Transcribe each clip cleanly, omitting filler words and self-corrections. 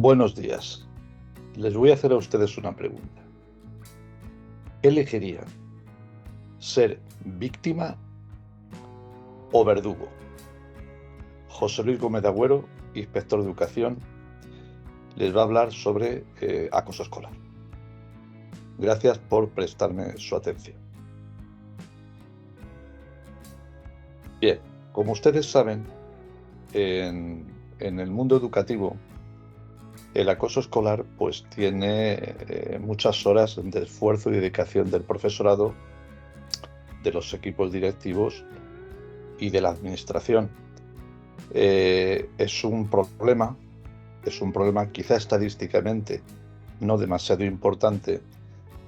Buenos días. Les voy a hacer a ustedes una pregunta. ¿Qué elegirían? ¿Ser víctima o verdugo? José Luis Gómez de Agüero, inspector de educación, les va a hablar sobre acoso escolar. Gracias por prestarme su atención. Bien, como ustedes saben, en el mundo educativo, el acoso escolar pues tiene muchas horas de esfuerzo y dedicación del profesorado, de los equipos directivos y de la administración. Es un problema quizá estadísticamente no demasiado importante,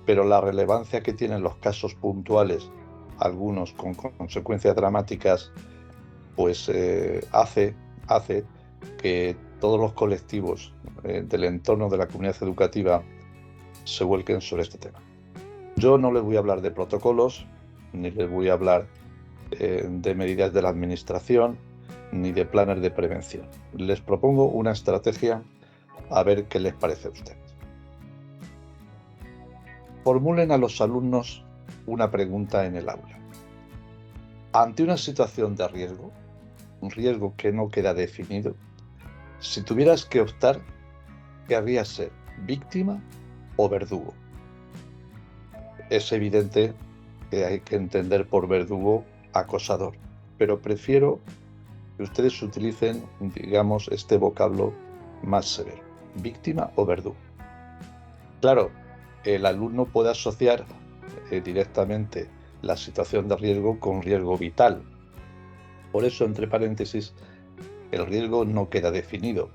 pero la relevancia que tienen los casos puntuales, algunos con consecuencias dramáticas, pues hace que todos los colectivos del entorno de la comunidad educativa se vuelquen sobre este tema. Yo no les voy a hablar de protocolos, ni les voy a hablar de medidas de la administración, ni de planes de prevención. Les propongo una estrategia a ver qué les parece a ustedes. Formulen a los alumnos una pregunta en el aula. Ante una situación de riesgo, un riesgo que no queda definido, si tuvieras que optar, ¿querrías ser víctima o verdugo? Es evidente que hay que entender por verdugo acosador, pero prefiero que ustedes utilicen, digamos, este vocablo más severo: víctima o verdugo. Claro, el alumno puede asociar directamente la situación de riesgo con riesgo vital. Por eso, entre paréntesis, el riesgo no queda definido.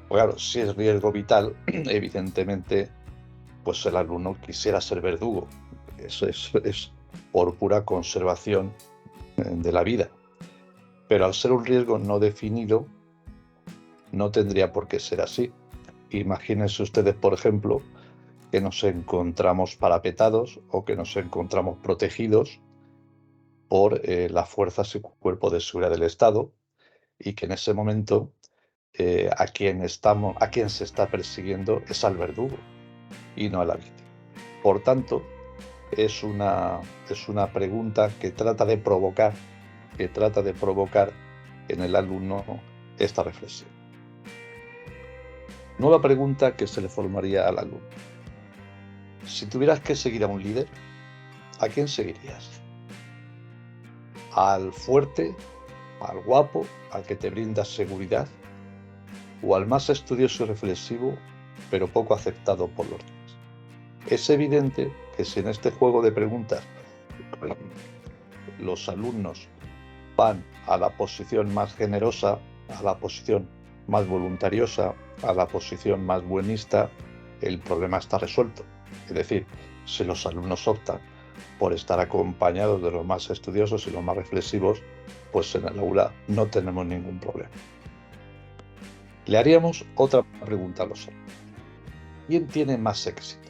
Claro, si es riesgo vital, evidentemente, pues el alumno quisiera ser verdugo. Eso es por pura conservación de la vida. Pero al ser un riesgo no definido, no tendría por qué ser así. Imagínense ustedes, por ejemplo, que nos encontramos parapetados o que nos encontramos protegidos por las fuerzas y cuerpos de seguridad del Estado, y que en ese momento a quien se está persiguiendo es al verdugo y no a la víctima. Por tanto, es una pregunta que trata de provocar en el alumno esta reflexión. Nueva pregunta que se le formaría al alumno. Si tuvieras que seguir a un líder, ¿a quién seguirías? ¿Al fuerte, al guapo, al que te brinda seguridad, o al más estudioso y reflexivo, pero poco aceptado por los demás? Es evidente que si en este juego de preguntas los alumnos van a la posición más generosa, a la posición más voluntariosa, a la posición más buenista, el problema está resuelto. Es decir, si los alumnos optan por estar acompañados de los más estudiosos y los más reflexivos, pues en el aula no tenemos ningún problema. Le haríamos otra pregunta a los alumnos. ¿Quién tiene más éxito?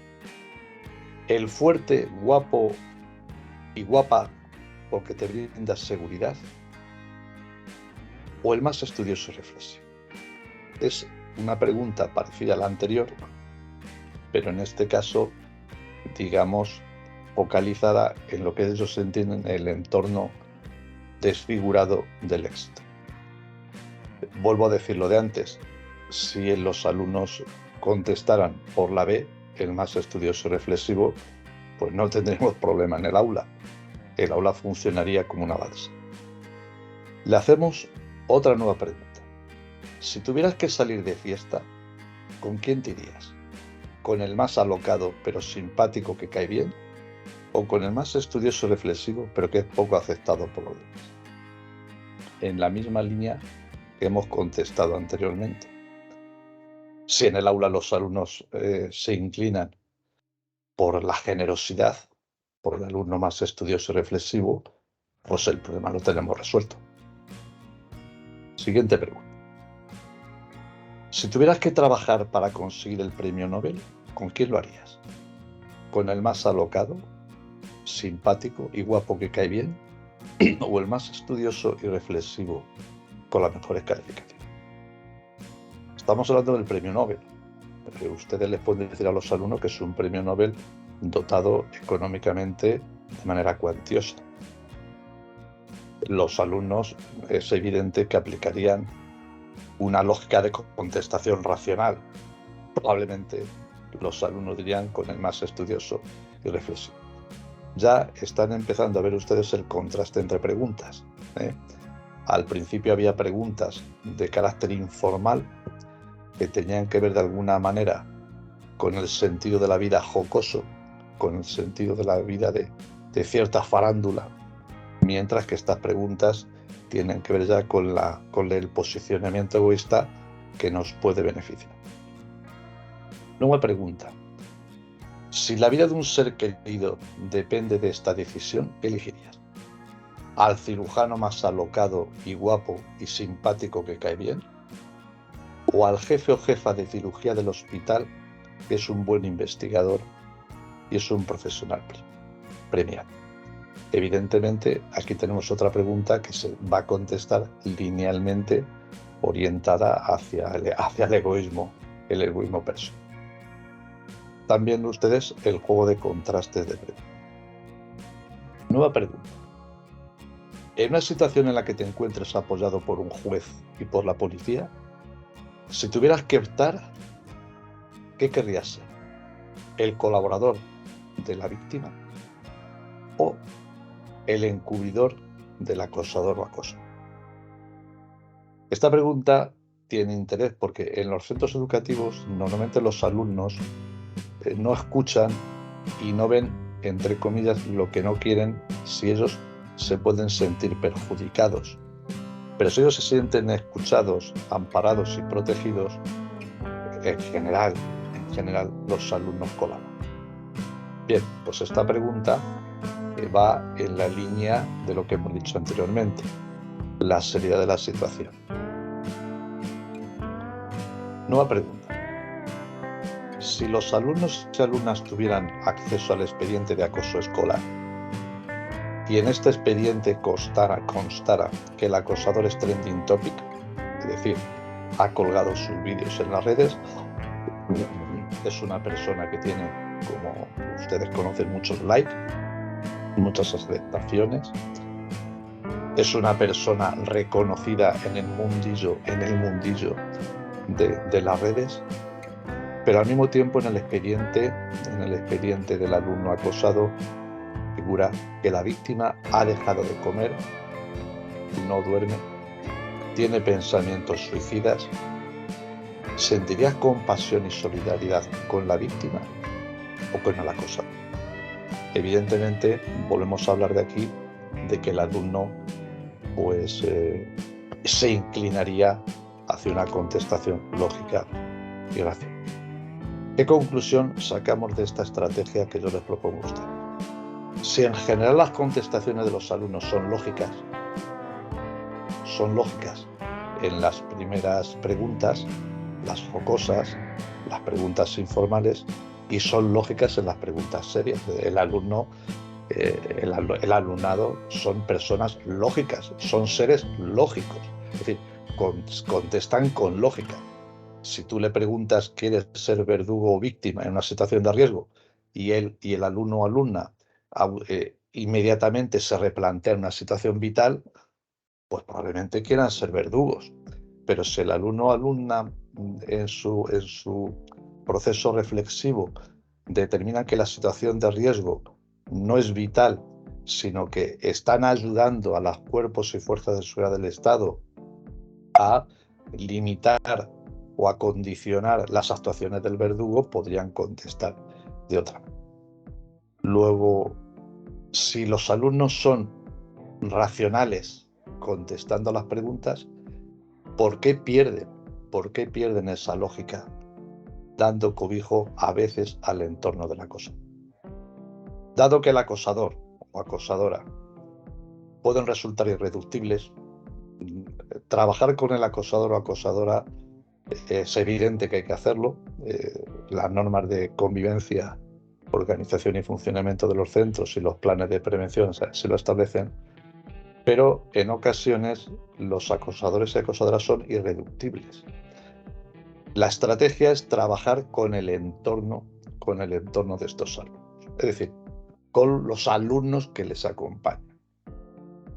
¿El fuerte, guapo y guapa porque te brinda seguridad, o el más estudioso y reflexivo? Es una pregunta parecida a la anterior, pero en este caso, digamos, focalizada en lo que ellos entienden el entorno desfigurado del éxito. Vuelvo a decir lo de antes: si los alumnos contestaran por la B, el más estudioso y reflexivo, pues no tendremos problema en el aula. El aula funcionaría como una balsa. Le hacemos otra nueva pregunta. Si tuvieras que salir de fiesta, ¿con quién te irías? ¿Con el más alocado pero simpático que cae bien? ¿O con el más estudioso y reflexivo pero que es poco aceptado por los demás? En la misma línea que hemos contestado anteriormente. Si en el aula los alumnos se inclinan por la generosidad, por el alumno más estudioso y reflexivo, pues el problema lo tenemos resuelto. Siguiente pregunta. Si tuvieras que trabajar para conseguir el premio Nobel, ¿con quién lo harías? ¿Con el más alocado, simpático y guapo que cae bien? ¿O el más estudioso y reflexivo con las mejores calificaciones? Estamos hablando del premio Nobel. Ustedes les pueden decir a los alumnos que es un premio Nobel dotado económicamente de manera cuantiosa. Los alumnos es evidente que aplicarían una lógica de contestación racional. Probablemente los alumnos dirían con el más estudioso y reflexivo. Ya están empezando a ver ustedes el contraste entre preguntas. Al principio había preguntas de carácter informal que tenían que ver de alguna manera con el sentido de la vida jocoso, con el sentido de la vida de cierta farándula, mientras que estas preguntas tienen que ver ya con el posicionamiento egoísta que nos puede beneficiar. Nueva pregunta. Si la vida de un ser querido depende de esta decisión, ¿qué elegirías? ¿Al cirujano más alocado y guapo y simpático que cae bien? ¿O al jefe o jefa de cirugía del hospital que es un buen investigador y es un profesional premiado? Evidentemente, aquí tenemos otra pregunta que se va a contestar linealmente orientada hacia el egoísmo personal. También ustedes el juego de contrastes de preguntas. Nueva pregunta. En una situación en la que te encuentres apoyado por un juez y por la policía, si tuvieras que optar, ¿qué querrías ser? ¿El colaborador de la víctima o el encubridor del acosador o acoso? Esta pregunta tiene interés porque en los centros educativos normalmente los alumnos no escuchan y no ven, entre comillas, lo que no quieren si ellos se pueden sentir perjudicados. Pero si ellos se sienten escuchados, amparados y protegidos, en general, los alumnos colaboran. Bien, pues esta pregunta va en la línea de lo que hemos dicho anteriormente, la seriedad de la situación. Nueva pregunta. Si los alumnos y alumnas tuvieran acceso al expediente de acoso escolar y en este expediente constara que el acosador es trending topic, es decir, ha colgado sus vídeos en las redes, es una persona que tiene, como ustedes conocen, muchos likes, muchas aceptaciones, es una persona reconocida en el mundillo de las redes, pero al mismo tiempo en el expediente del alumno acosado figura que la víctima ha dejado de comer, no duerme, tiene pensamientos suicidas. ¿Sentirías compasión y solidaridad con la víctima o con el acosador? Evidentemente, volvemos a hablar de aquí de que el alumno pues se inclinaría hacia una contestación lógica y racional. ¿Qué conclusión sacamos de esta estrategia que yo les propongo a ustedes? Si en general las contestaciones de los alumnos son lógicas en las primeras preguntas, las jocosas, las preguntas informales, y son lógicas en las preguntas serias. El alumnado son personas lógicas, son seres lógicos, es decir, contestan con lógica. Si tú le preguntas, ¿quieres ser verdugo o víctima en una situación de riesgo? Y el alumno o alumna inmediatamente se replantea una situación vital, pues probablemente quieran ser verdugos. Pero si el alumno o alumna en su proceso reflexivo determina que la situación de riesgo no es vital, sino que están ayudando a los cuerpos y fuerzas de seguridad del Estado a limitar o a condicionar las actuaciones del verdugo, podrían contestar de otra manera. Luego, si los alumnos son racionales contestando a las preguntas, ¿por qué pierden esa lógica dando cobijo a veces al entorno del acoso? Dado que el acosador o acosadora pueden resultar irreductibles, trabajar con el acosador o acosadora es evidente que hay que hacerlo. Las normas de convivencia, organización y funcionamiento de los centros y los planes de prevención se lo establecen, pero en ocasiones los acosadores y acosadoras son irreductibles. La estrategia es trabajar con el entorno de estos alumnos, es decir, con los alumnos que les acompañan,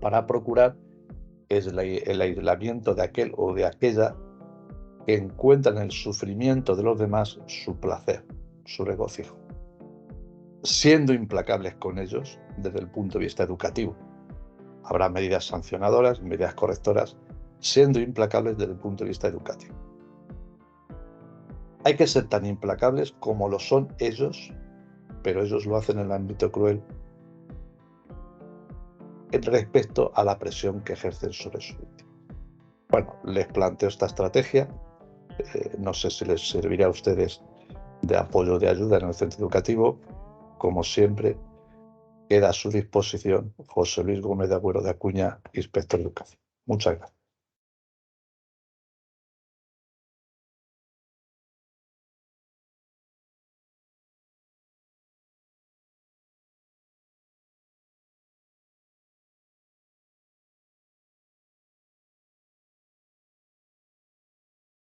para procurar el aislamiento de aquel o de aquella que encuentra en el sufrimiento de los demás su placer, su regocijo, siendo implacables con ellos desde el punto de vista educativo. Habrá medidas sancionadoras, medidas correctoras, siendo implacables desde el punto de vista educativo. Hay que ser tan implacables como lo son ellos, pero ellos lo hacen en el ámbito cruel respecto a la presión que ejercen sobre su víctima. Bueno, les planteo esta estrategia. No sé si les servirá a ustedes de apoyo o de ayuda en el centro educativo. Como siempre, queda a su disposición José Luis Gómez de Agüero de Acuña, inspector de educación. Muchas gracias.